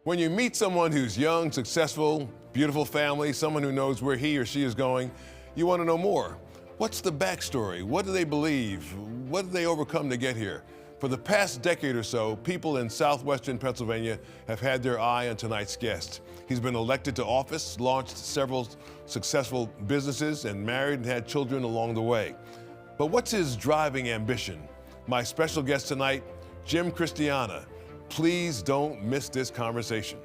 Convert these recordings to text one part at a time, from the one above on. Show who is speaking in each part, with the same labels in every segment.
Speaker 1: When you meet someone who's young, successful, beautiful family, someone who knows where he or she is going, you want to know more. What's the backstory? What do they believe? What did they overcome to get here? For the past decade or so, people in southwestern Pennsylvania have had their eye on tonight's guest. He's been elected to office, launched several successful businesses, and married and had children along the way. But what's his driving ambition? My special guest tonight, Jim Christiana. Please don't miss this conversation.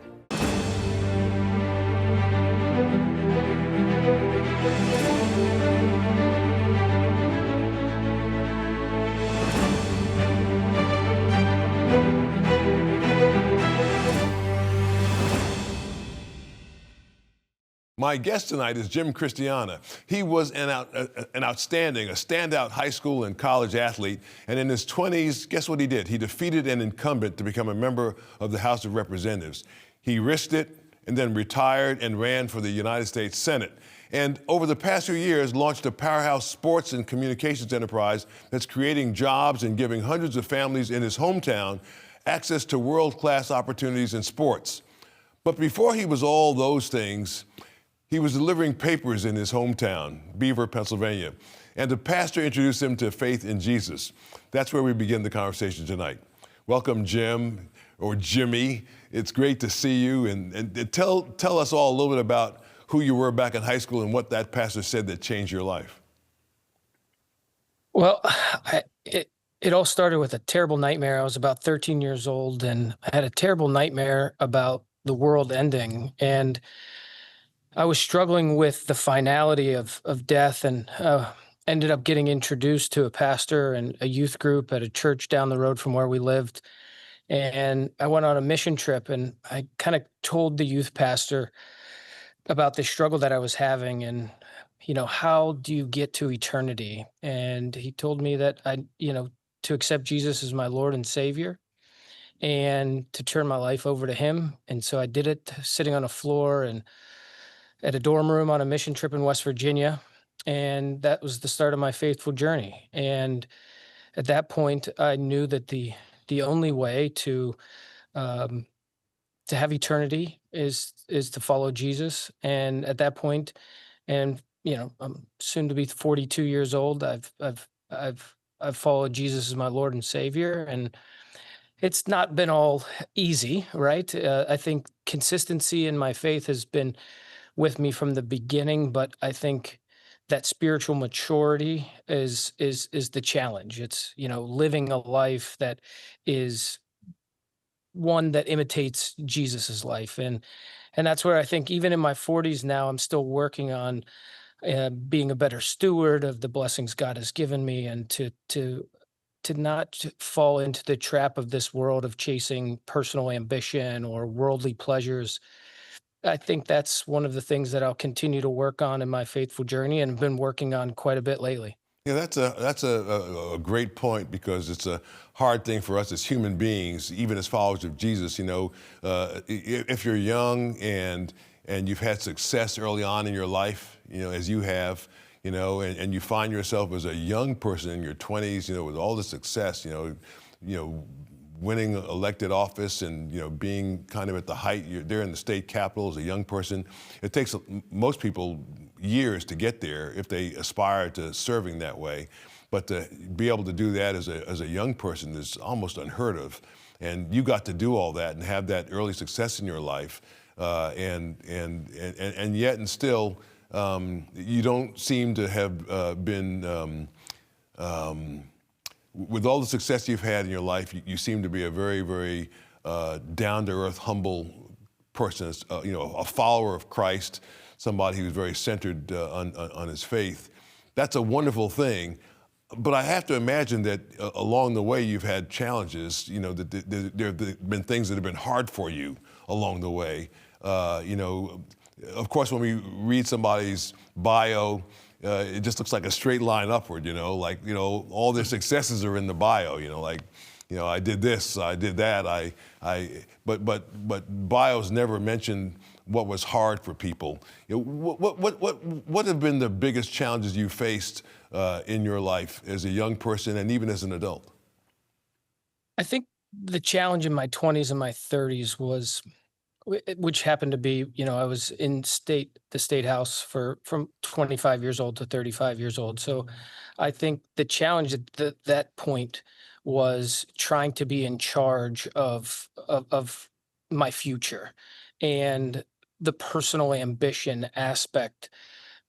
Speaker 1: My guest tonight is Jim Christiana. He was a standout high school and college athlete, and in his 20s, guess what he did? He defeated an incumbent to become a member of the House of Representatives. He risked it and then retired and ran for the United States Senate. And over the past few years, launched a powerhouse sports and communications enterprise that's creating jobs and giving hundreds of families in his hometown access to world-class opportunities in sports. But before he was all those things, he was delivering papers in his hometown, Beaver, Pennsylvania, and the pastor introduced him to faith in Jesus. That's where we begin the conversation tonight. Welcome, Jim, or Jimmy. It's great to see you, and tell us all a little bit about who you were back in high school and what that pastor said that changed your life.
Speaker 2: Well, it all started with a terrible nightmare. I was about 13 years old, and I had a terrible nightmare about the world ending, and I was struggling with the finality of death, and ended up getting introduced to a pastor and a youth group at a church down the road from where we lived. And I went on a mission trip, and I kind of told the youth pastor about the struggle that I was having, and, how do you get to eternity? And he told me that to accept Jesus as my Lord and Savior and to turn my life over to him. And so I did it sitting on a floor and at a dorm room on a mission trip in West Virginia. And that was the start of my faithful journey. And at that point, I knew that the only way to have eternity is to follow Jesus. And at that point, and I'm soon to be 42 years old. I've followed Jesus as my Lord and Savior, and it's not been all easy, right? I think consistency in my faith has been with me from the beginning, but I think that spiritual maturity is the challenge. It's, living a life that is one that imitates Jesus's life. And that's where I think even in my 40s now, I'm still working on being a better steward of the blessings God has given me, and to not fall into the trap of this world of chasing personal ambition or worldly pleasures. I think that's one of the things that I'll continue to work on in my faithful journey, and been working on quite a bit lately.
Speaker 1: Yeah, that's a great point, because it's a hard thing for us as human beings, even as followers of Jesus. If you're young and you've had success early on in your life, as you have, and you find yourself as a young person in your 20s, with all the success, winning elected office and, being kind of at the height, you're there in the state capitol as a young person. It takes most people years to get there if they aspire to serving that way. But to be able to do that as a young person is almost unheard of. And you got to do all that and have that early success in your life. And yet and still, you don't seem to have been, with all the success you've had in your life, you seem to be a very, very down-to-earth, humble person, a follower of Christ, somebody who's very centered on his faith. That's a wonderful thing. But I have to imagine that along the way you've had challenges, that there have been things that have been hard for you along the way. Of course, when we read somebody's bio, it just looks like a straight line upward, all their successes are in the bio, I did this, I did that, but bios never mention what was hard for people. What have been the biggest challenges you faced in your life as a young person and even as an adult?
Speaker 2: I think the challenge in my 20s and my 30s was which happened to be, I was in the state house from 25 years old to 35 years old. So I think the challenge at that point was trying to be in charge of my future and the personal ambition aspect,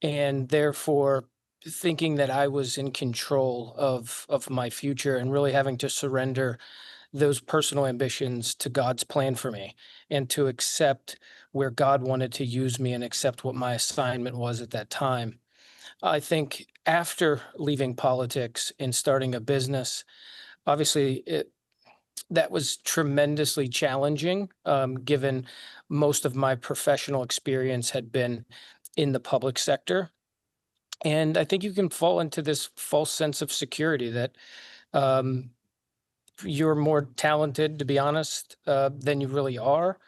Speaker 2: and therefore thinking that I was in control of my future and really having to surrender those personal ambitions to God's plan for me and to accept where God wanted to use me and accept what my assignment was at that time. I think after leaving politics and starting a business, obviously that was tremendously challenging, given most of my professional experience had been in the public sector. And I think you can fall into this false sense of security that um, you're more talented, to be honest, than you really are,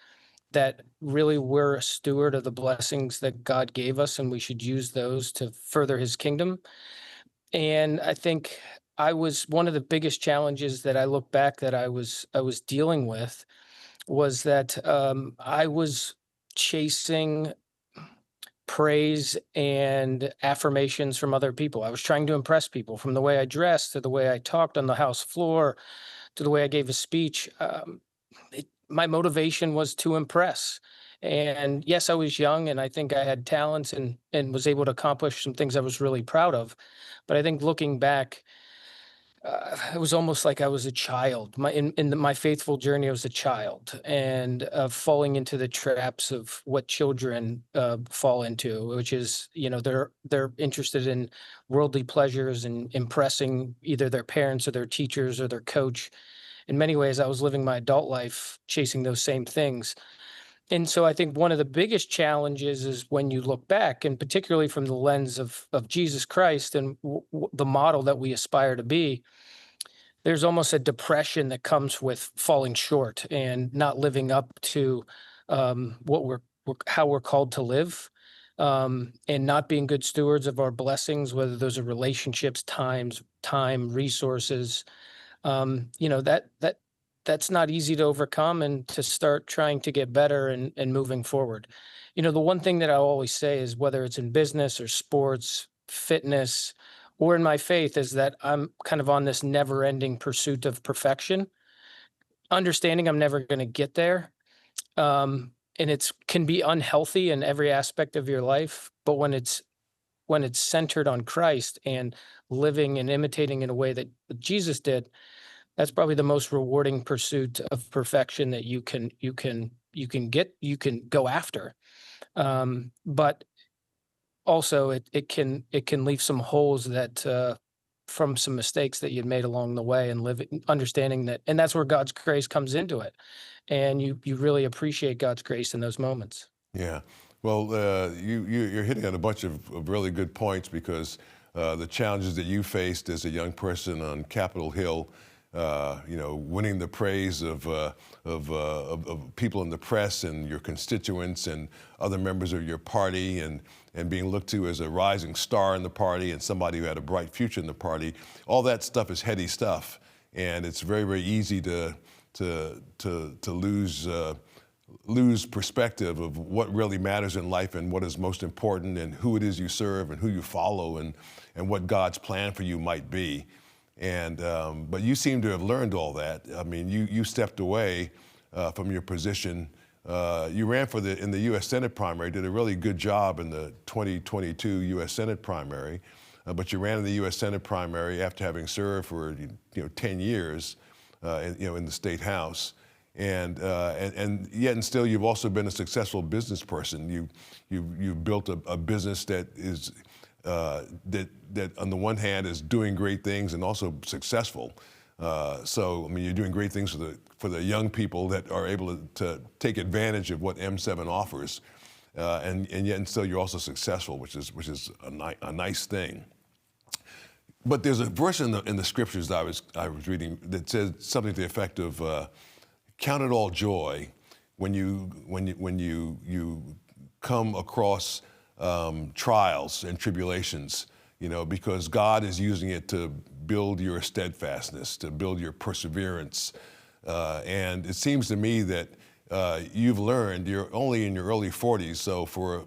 Speaker 2: that really we're a steward of the blessings that God gave us, and we should use those to further his kingdom. And I think I was one of the biggest challenges that I look back that I was dealing with was that I was chasing praise and affirmations from other people. I was trying to impress people, from the way I dressed to the way I talked on the house floor to the way I gave a speech. My motivation was to impress. And yes, I was young, and I think I had talents and was able to accomplish some things I was really proud of. But I think looking back, it was almost like I was a child. My faithful journey, I was a child, and falling into the traps of what children fall into, which is, they're interested in worldly pleasures and impressing either their parents or their teachers or their coach. In many ways, I was living my adult life chasing those same things. And so I think one of the biggest challenges is when you look back, and particularly from the lens of Jesus Christ and the model that we aspire to be, there's almost a depression that comes with falling short and not living up to what how we're called to live, and not being good stewards of our blessings, whether those are relationships, time, resources. That's not easy to overcome and to start trying to get better and moving forward. The one thing that I always say is, whether it's in business or sports, fitness, or in my faith, is that I'm kind of on this never ending pursuit of perfection, understanding I'm never going to get there. And it's can be unhealthy in every aspect of your life, but when it's centered on Christ and living and imitating in a way that Jesus did, that's probably the most rewarding pursuit of perfection that you can go after. But also it can leave some holes that from some mistakes that you'd made along the way, and understanding that, and that's where God's grace comes into it. And you really appreciate God's grace in those moments.
Speaker 1: Yeah. Well, you're hitting on a bunch of really good points, because the challenges that you faced as a young person on Capitol Hill, winning the praise of people in the press and your constituents and other members of your party, and being looked to as a rising star in the party and somebody who had a bright future in the party. All that stuff is heady stuff, and it's very, very easy to lose perspective of what really matters in life and what is most important, and who it is you serve and who you follow, and what God's plan for you might be. And but you seem to have learned all that. I mean, you stepped away from your position. You ran in the U.S. Senate primary, did a really good job in the 2022 U.S. Senate primary, but you ran in the U.S. Senate primary after having served for 10 years in the state house. And yet and still, you've also been a successful business person. You've built a business that is that on the one hand is doing great things and also successful. So I mean, you're doing great things for the young people that are able to take advantage of what M7 offers, and yet and still you're also successful, which is a nice thing. But there's a verse in the scriptures that I was reading that says something to the effect of, "Count it all joy when you come across trials and tribulations, because God is using it to build your steadfastness, to build your perseverance." And it seems to me that you've learned. You're only in your early 40s, so for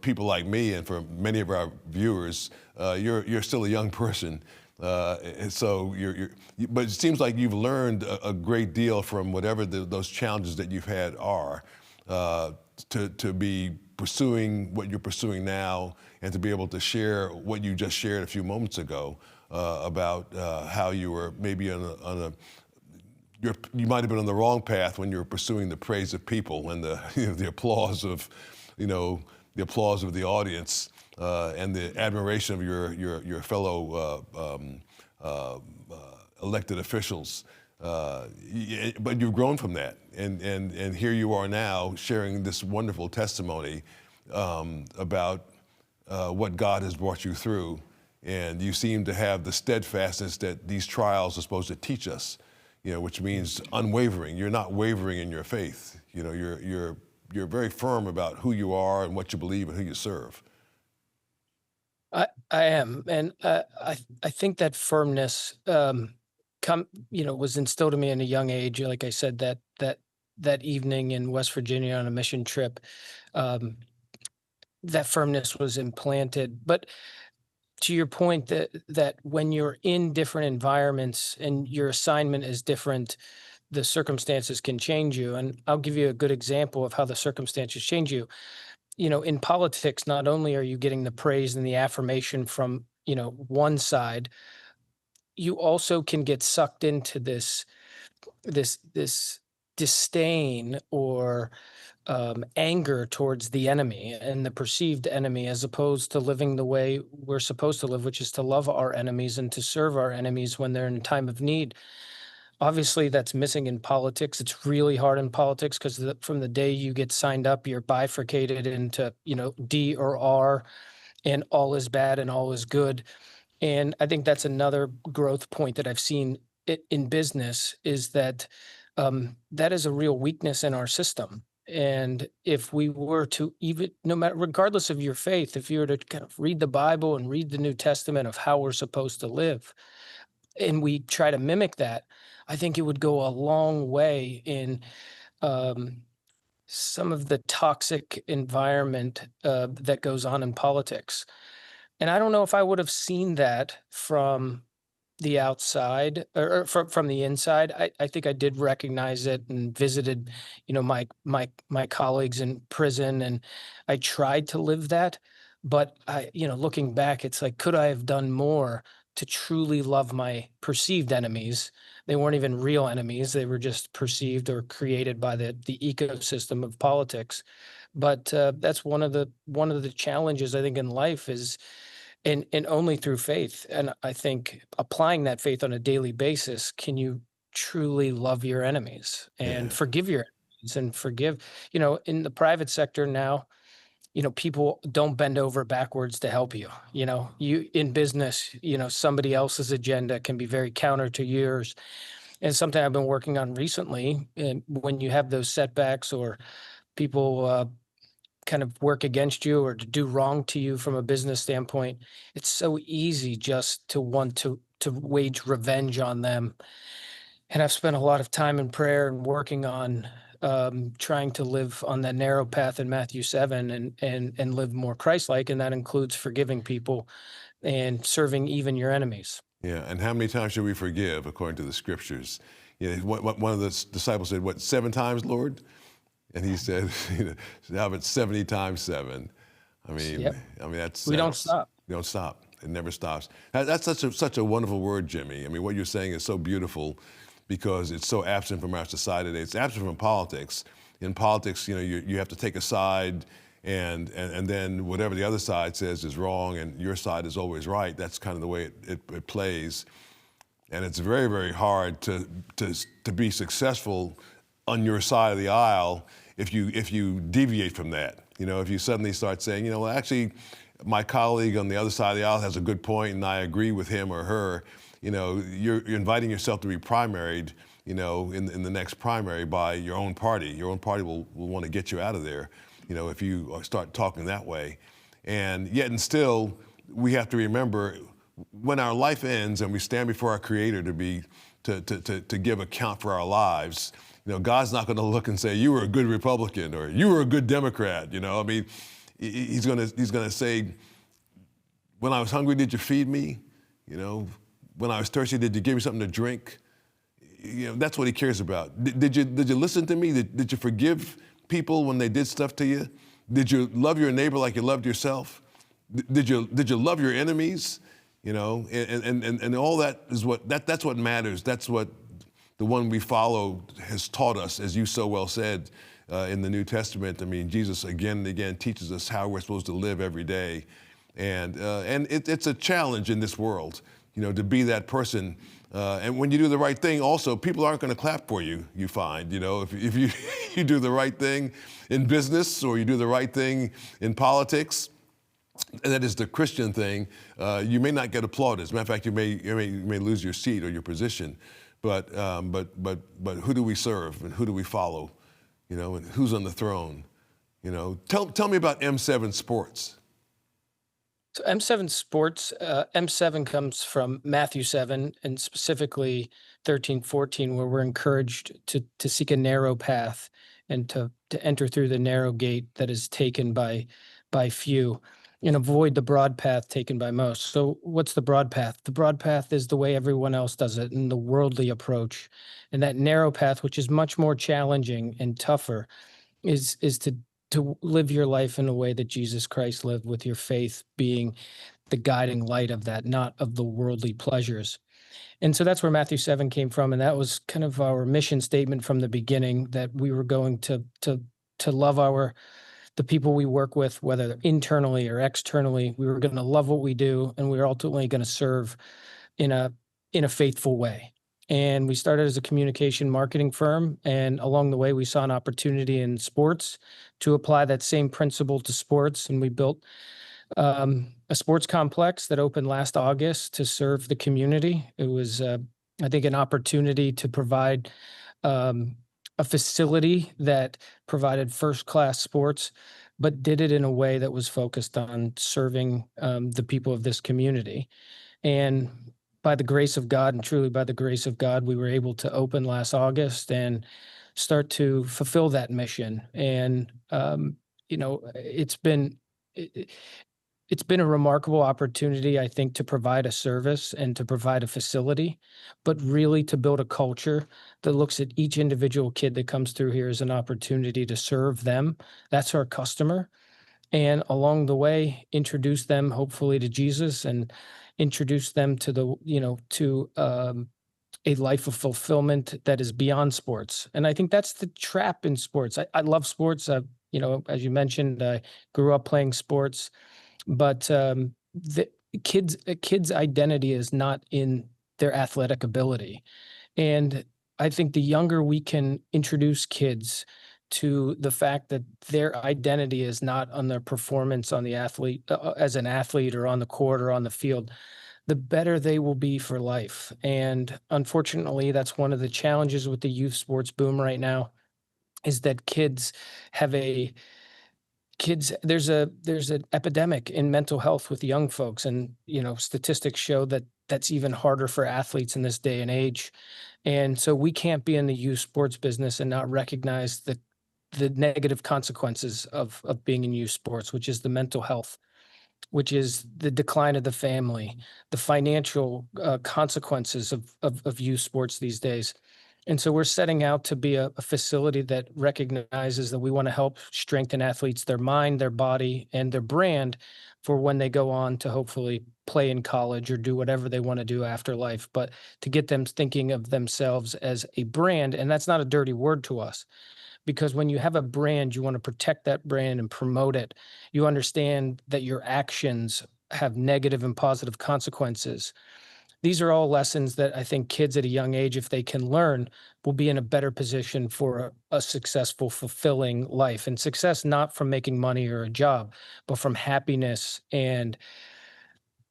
Speaker 1: people like me and for many of our viewers, you're still a young person. And so but it seems like you've learned a great deal from whatever those challenges that you've had are, to be pursuing what you're pursuing now, and to be able to share what you just shared a few moments ago about how you were maybe you might have been on the wrong path when you were pursuing the praise of people and the the applause of the applause of the audience, and the admiration of your fellow elected officials. But you've grown from that, and here you are now sharing this wonderful testimony about what God has brought you through, and you seem to have the steadfastness that these trials are supposed to teach us. Which means unwavering. You're not wavering in your faith. You're very firm about who you are and what you believe and who you serve.
Speaker 2: I am, and I think that firmness was instilled in me in a young age. Like I said, that evening in West Virginia on a mission trip, that firmness was implanted. But to your point, that when you're in different environments and your assignment is different, the circumstances can change you. And I'll give you a good example of how the circumstances change you. In politics, not only are you getting the praise and the affirmation from, one side, you also can get sucked into this disdain or anger towards the enemy and the perceived enemy, as opposed to living the way we're supposed to live, which is to love our enemies and to serve our enemies when they're in time of need. Obviously, that's missing in politics. It's really hard in politics because from the day you get signed up, you're bifurcated into, D or R, and all is bad and all is good. And I think that's another growth point that I've seen in business, is that that is a real weakness in our system. And if we were to, even no matter, regardless of your faith, if you were to kind of read the Bible and read the New Testament of how we're supposed to live, and we try to mimic that, I think it would go a long way in some of the toxic environment that goes on in politics. And I don't know if I would have seen that from the outside or from the inside. I think I did recognize it and visited, my colleagues in prison, and I tried to live that. But looking back, it's like, could I have done more to truly love my perceived enemies? They weren't even real enemies; they were just perceived or created by the ecosystem of politics. But that's one of the challenges I think in life is, and only through faith. And I think applying that faith on a daily basis, can you truly love your enemies and
Speaker 1: Yeah.
Speaker 2: forgive your enemies and forgive, in the private sector now, people don't bend over backwards to help you. You in business, somebody else's agenda can be very counter to yours. And something I've been working on recently, and when you have those setbacks or people kind of work against you or to do wrong to you from a business standpoint, it's so easy just to want to wage revenge on them. And I've spent a lot of time in prayer and working on trying to live on that narrow path in Matthew 7 and live more Christ-like, and that includes forgiving people and serving even your enemies.
Speaker 1: Yeah, and how many times should we forgive according to the scriptures? One of the disciples said, "What, 7 times, Lord?" And he said, "How about 70 times 7?" I mean,
Speaker 2: Yep.
Speaker 1: that's
Speaker 2: We don't stop.
Speaker 1: We don't stop. It never stops. That's such a wonderful word, Jimmy. I mean, what you're saying is so beautiful because it's so absent from our society today. It's absent from politics. In politics, you have to take a side, and then whatever the other side says is wrong, and your side is always right. That's kind of the way it plays, and it's very, very hard to be successful on your side of the aisle if you deviate from that. If you suddenly start saying, well, actually, my colleague on the other side of the aisle has a good point, and I agree with him or her. You're inviting yourself to be primaried, in the next primary by your own party. Your own party will want to get you out of there, if you start talking that way. And yet and still, we have to remember when our life ends and we stand before our Creator to give account for our lives, God's not going to look and say, you were a good Republican or you were a good Democrat. I mean, he's going to say, when I was hungry, did you feed me? When I was thirsty, did you give me something to drink? That's what he cares about. Did you listen to me? Did you forgive people when they did stuff to you? Did you love your neighbor like you loved yourself? Did you love your enemies? And all that is that's what matters. That's what the one we follow has taught us, as you so well said in the New Testament. I mean, Jesus again and again teaches us how we're supposed to live every day, and it's a challenge in this world, to be that person. And when you do the right thing, also people aren't going to clap for you. You find, if you do the right thing in business or you do the right thing in politics, and that is the Christian thing, you may not get applauded. As a matter of fact, you may lose your seat or your position. But who do we serve and who do we follow? And who's on the throne? Tell me about M7 Sports.
Speaker 2: So M7 Sports, M7 comes from Matthew 7 and specifically 13:14, where we're encouraged to seek a narrow path and to enter through the narrow gate that is taken by few and avoid the broad path taken by most. So what's the broad path? The broad path is the way everyone else does it, and the worldly approach. And that narrow path, which is much more challenging and tougher, is to live your life in a way that Jesus Christ lived, with your faith being the guiding light of that, not of the worldly pleasures. And so that's where Matthew 7 came from. And that was kind of our mission statement from the beginning, that we were going to love the people we work with, whether internally or externally. We were going to love what we do, and we were ultimately going to serve in a faithful way. And we started as a communication marketing firm, and along the way, we saw an opportunity in sports to apply that same principle to sports, and we built a sports complex that opened last August to serve the community. It was, I think, an opportunity to provide a facility that provided first-class sports, but did it in a way that was focused on serving the people of this community. And by the grace of God, and truly by the grace of God, we were able to open last August and start to fulfill that mission. And it's been a remarkable opportunity, I think, to provide a service and to provide a facility, but really to build a culture that looks at each individual kid that comes through here as an opportunity to serve them. That's our customer. And along the way, introduce them hopefully to Jesus, and introduce them to a life of fulfillment that is beyond sports. And I think that's the trap in sports. I love sports. As you mentioned, I grew up playing sports, but the kid's identity is not in their athletic ability. And I think the younger we can introduce kids to the fact that their identity is not on their performance on the athlete, as an athlete, or on the court or on the field, the better they will be for life. And unfortunately, that's one of the challenges with the youth sports boom right now, is that there's an epidemic in mental health with young folks. And, statistics show that that's even harder for athletes in this day and age. And so we can't be in the youth sports business and not recognize the negative consequences of being in youth sports, which is the mental health, which is the decline of the family, the financial consequences of youth sports these days. And so we're setting out to be a facility that recognizes that we want to help strengthen athletes, their mind, their body, and their brand, for when they go on to hopefully play in college or do whatever they want to do after life, but to get them thinking of themselves as a brand. And that's not a dirty word to us, because when you have a brand, you want to protect that brand and promote it. You understand that your actions have negative and positive consequences. These are all lessons that I think kids at a young age, if they can learn, will be in a better position for a successful, fulfilling life. And success not from making money or a job, but from happiness and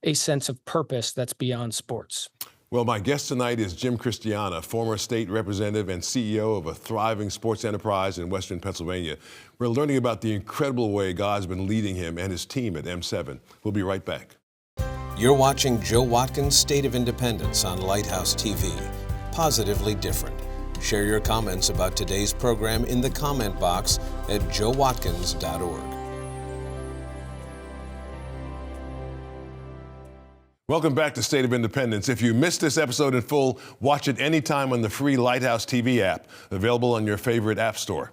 Speaker 2: a sense of purpose that's beyond sports.
Speaker 1: Well, my guest tonight is Jim Christiana, former state representative and CEO of a thriving sports enterprise in Western Pennsylvania. We're learning about the incredible way God's been leading him and his team at M7. We'll be right back.
Speaker 3: You're watching Joe Watkins' State of Independence on Lighthouse TV. Positively different. Share your comments about today's program in the comment box at joewatkins.org.
Speaker 1: Welcome back to State of Independence. If you missed this episode in full, watch it anytime on the free Lighthouse TV app, available on your favorite app store.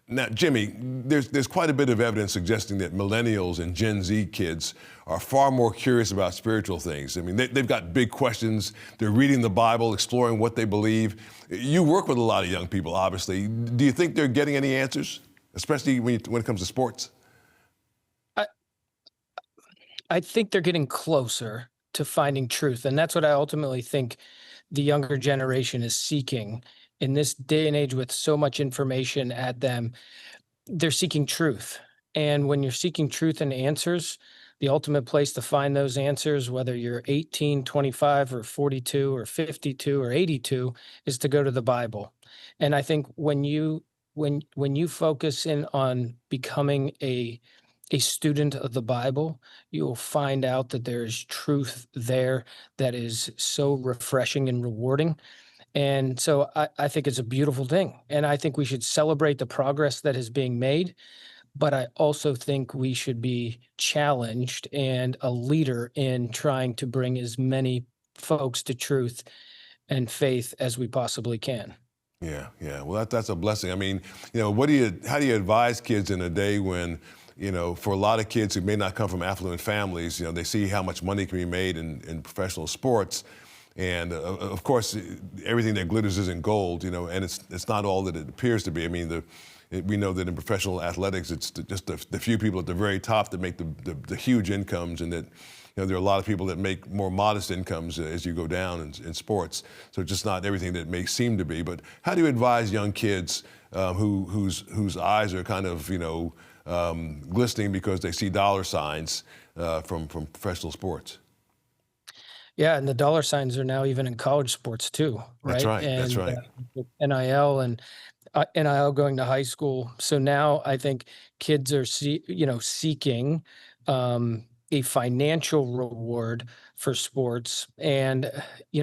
Speaker 1: Now, Jimmy, there's quite a bit of evidence suggesting that millennials and Gen Z kids are far more curious about spiritual things. I mean, they've got big questions. They're reading the Bible, exploring what they believe. You work with a lot of young people, obviously. Do you think they're getting any answers, especially when it comes to sports?
Speaker 2: I think they're getting closer to finding truth. And that's what I ultimately think the younger generation is seeking in this day and age with so much information at them. They're seeking truth. And when you're seeking truth and answers, the ultimate place to find those answers, whether you're 18, 25, or 42, or 52, or 82, is to go to the Bible. And I think when you focus in on becoming a student of the Bible, you will find out that there is truth there that is so refreshing and rewarding. And so I think it's a beautiful thing. And I think we should celebrate the progress that is being made. But I also think we should be challenged and a leader in trying to bring as many folks to truth and faith as we possibly can.
Speaker 1: Yeah. Well, that's a blessing. I mean, how do you advise kids in a day when, for a lot of kids who may not come from affluent families, they see how much money can be made in professional sports. And of course, everything that glitters isn't gold, and it's not all that it appears to be. I mean, we know that in professional athletics, it's just the few people at the very top that make the huge incomes, and that there are a lot of people that make more modest incomes as you go down in sports. So it's just not everything that it may seem to be. But how do you advise young kids whose eyes are kind of glistening because they see dollar signs from professional sports?
Speaker 2: Yeah, and the dollar signs are now even in college sports too, right?
Speaker 1: That's right.
Speaker 2: And
Speaker 1: That's right.
Speaker 2: NIL and NIL going to high school. So now I think kids are seeking a financial reward for sports, and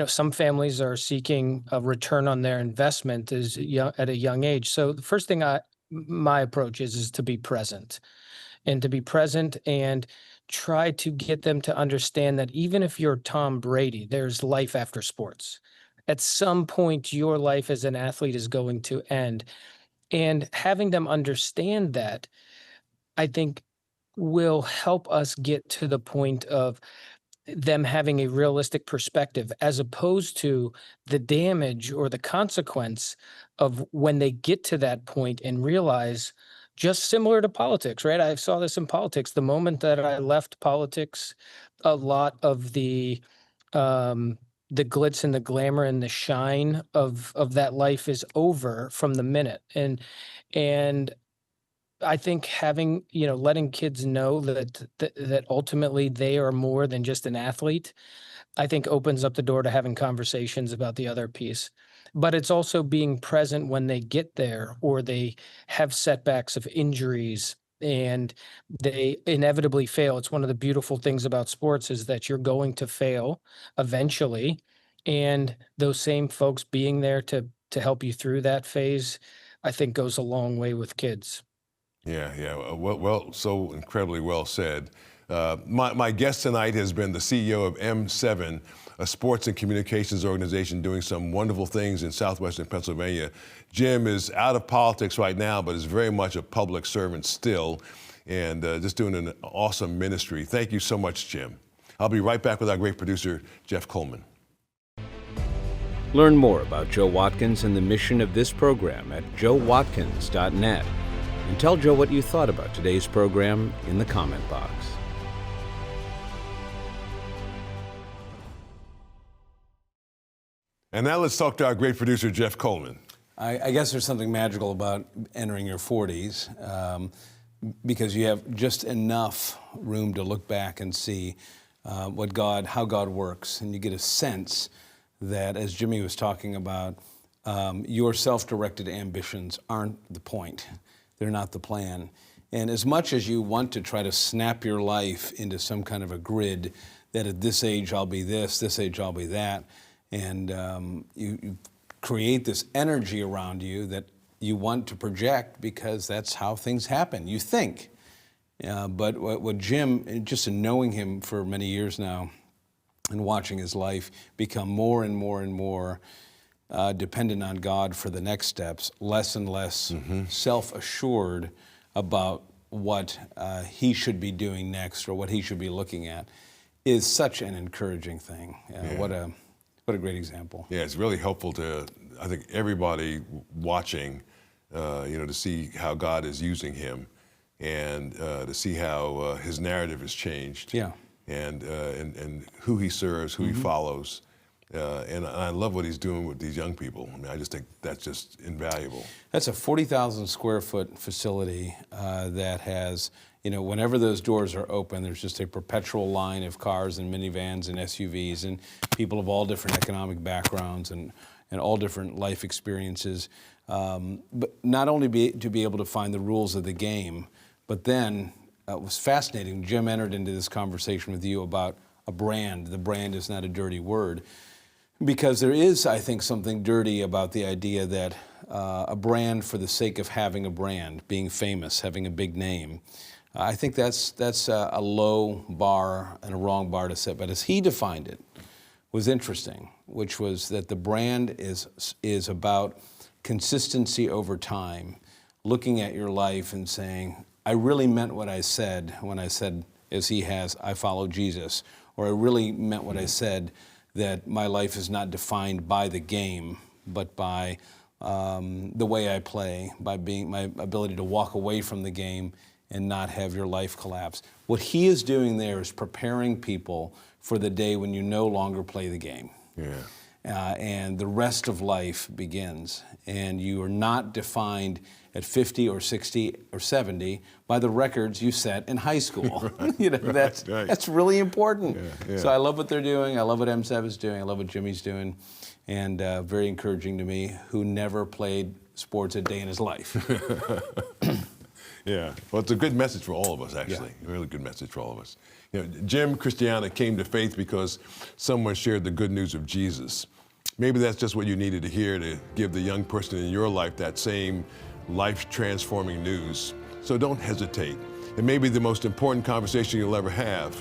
Speaker 2: some families are seeking a return on their investment at a young age. So the first thing my approach is to be present. And to be present and try to get them to understand that even if you're Tom Brady, there's life after sports. At some point, your life as an athlete is going to end. And having them understand that, I think, will help us get to the point of them having a realistic perspective, as opposed to the damage or the consequence of when they get to that point and realize, just similar to politics, right? I saw this in politics. The moment that I left politics, a lot of the glitz and the glamour and the shine of that life is over from the minute. And I think letting kids know that ultimately they are more than just an athlete, I think opens up the door to having conversations about the other piece. But it's also being present when they get there, or they have setbacks of injuries and they inevitably fail. It's one of the beautiful things about sports is that you're going to fail eventually. And those same folks being there to help you through that phase, I think goes a long way with kids.
Speaker 1: Yeah. Well, so incredibly well said. My guest tonight has been the CEO of M7, a sports and communications organization doing some wonderful things in southwestern Pennsylvania. Jim is out of politics right now, but is very much a public servant still, and just doing an awesome ministry. Thank you so much, Jim. I'll be right back with our great producer, Jeff Coleman.
Speaker 3: Learn more about Joe Watkins and the mission of this program at joewatkins.net. And tell Joe what you thought about today's program in the comment box.
Speaker 1: And now let's talk to our great producer, Jeff Coleman.
Speaker 4: I guess there's something magical about entering your 40s because you have just enough room to look back and see how God works. And you get a sense that, as Jimmy was talking about, your self-directed ambitions aren't the point. They're not the plan. And as much as you want to try to snap your life into some kind of a grid that at this age I'll be this age I'll be that, and you create this energy around you that you want to project because that's how things happen, you think. But what Jim, just in knowing him for many years now and watching his life become more and more and more dependent on God for the next steps, less and less self-assured about what he should be doing next or what he should be looking at, is such an encouraging thing. What a great example.
Speaker 1: Yeah, it's really helpful to, I think, everybody watching, to see how God is using him and to see how his narrative has changed.
Speaker 4: Yeah.
Speaker 1: And who he serves, who he follows. And I love what he's doing with these young people. I mean, I just think that's just invaluable.
Speaker 4: That's a 40,000 square foot facility that has, whenever those doors are open, there's just a perpetual line of cars and minivans and SUVs and people of all different economic backgrounds and all different life experiences. But not only to be able to find the rules of the game, but then it was fascinating. Jim entered into this conversation with you about a brand. The brand is not a dirty word. Because there is, I think, something dirty about the idea that a brand for the sake of having a brand, being famous, having a big name, I think that's a low bar and a wrong bar to set. But as he defined it, was interesting, which was that the brand is about consistency over time, looking at your life and saying, I really meant what I said when I said, as he has, I follow Jesus, or I really meant what I said, that my life is not defined by the game, but by the way I play, by my ability to walk away from the game and not have your life collapse. What he is doing there is preparing people for the day when you no longer play the game.
Speaker 1: Yeah.
Speaker 4: And the rest of life begins. And you are not defined at 50 or 60 or 70 by the records you set in high school. That's really important.
Speaker 1: Yeah.
Speaker 4: So I love what they're doing. I love what M7 is doing. I love what Jimmy's doing. And very encouraging to me, who never played sports a day in his life.
Speaker 1: Yeah, well, it's a good message for all of us, actually. A really good message for all of us. Jim Christiana came to faith because someone shared the good news of Jesus. Maybe that's just what you needed to hear to give the young person in your life that same life-transforming news. So don't hesitate. It may be the most important conversation you'll ever have.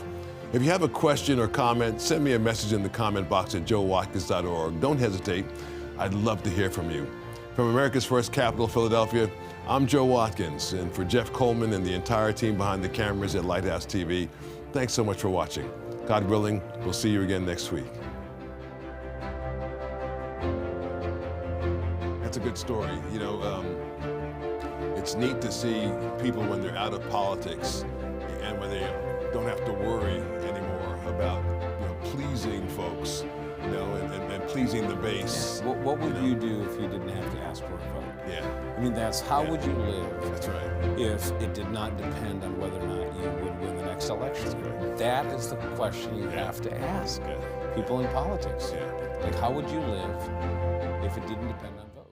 Speaker 1: If you have a question or comment, send me a message in the comment box at joewatkins.org. Don't hesitate. I'd love to hear from you. From America's first capital, Philadelphia, I'm Joe Watkins, and for Jeff Coleman and the entire team behind the cameras at Lighthouse TV, thanks so much for watching. God willing, we'll see you again next week. That's a good story. It's neat to see people when they're out of politics and when they don't have to worry anymore about pleasing folks, and pleasing the base.
Speaker 4: Yeah. What would you do if you didn't have to ask for a vote?
Speaker 1: Yeah.
Speaker 4: I mean, how would you live?
Speaker 1: That's right.
Speaker 4: If it did not depend on whether or not you would win the next election. That is the question you have to ask people in politics.
Speaker 1: Yeah.
Speaker 4: Like, how would you live if it didn't depend on voting?